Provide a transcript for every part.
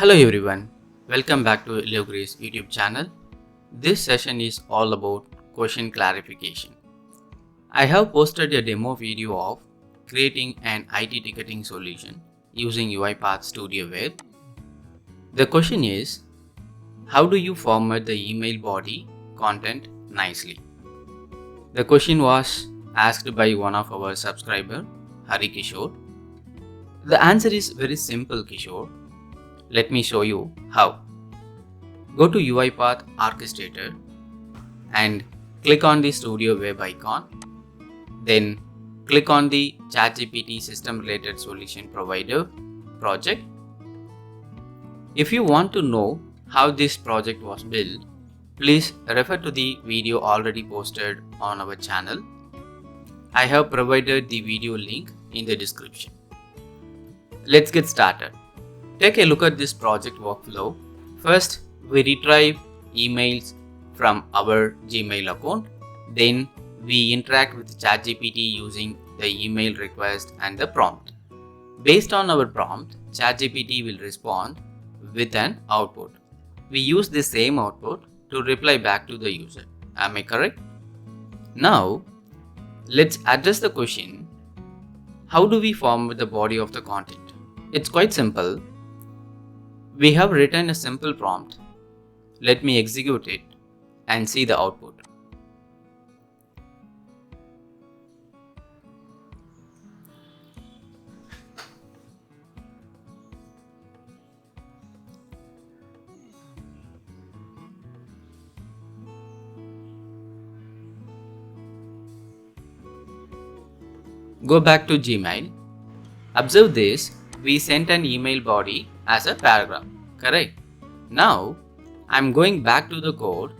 Hello everyone, welcome back to YellowGrey's YouTube channel. This session is all about question clarification. I have posted a demo video of creating an IT ticketing solution using UiPath Studio Web. The question is, how do you format the email body content nicely? The question was asked by one of our subscribers, Hari Kishore. The answer is very simple, Kishore. Let me show you how. Go to UiPath Orchestrator and click on the Studio Web icon. Then click on the ChatGPT System Related Solution Provider project. If you want to know how this project was built, please refer to the video already posted on our channel. I have provided the video link in the description. Let's get started. Take a look at this project workflow. First, we retrieve emails from our Gmail account. Then, we interact with ChatGPT using the email request and the prompt. Based on our prompt, ChatGPT will respond with an output. We use the same output to reply back to the user. Am I correct? Now, let's address the question, how do we format the body of the content? It's quite simple. We have written a simple prompt. Let me execute it and see the output. Go back to Gmail. Observe this. We sent an email body as a paragraph, correct? Now, I'm going back to the code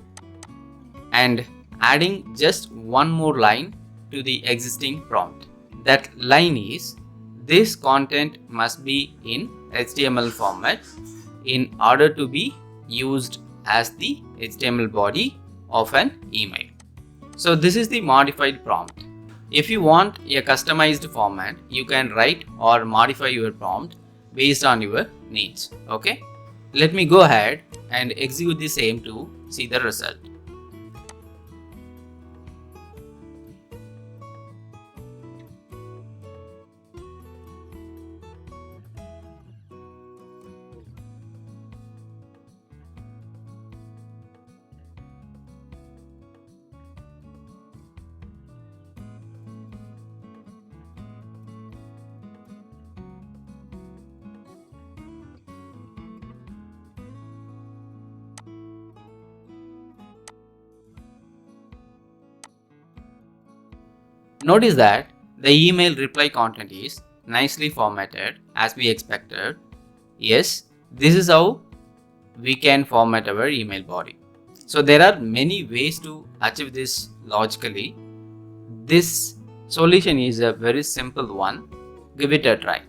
and adding just one more line to the existing prompt. That line is, this content must be in HTML format in order to be used as the HTML body of an email. So this is the modified prompt. If you want a customized format, you can write or modify your prompt based on your needs. Okay, let me go ahead and execute the same to see the result. Notice that the email reply content is nicely formatted as we expected. Yes, this is how we can format our email body. So there are many ways to achieve this logically. This solution is a very simple one. Give it a try.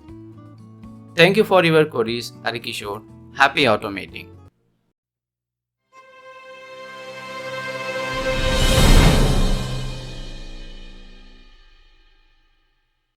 Thank you for your queries, Hari Kishore. Happy automating.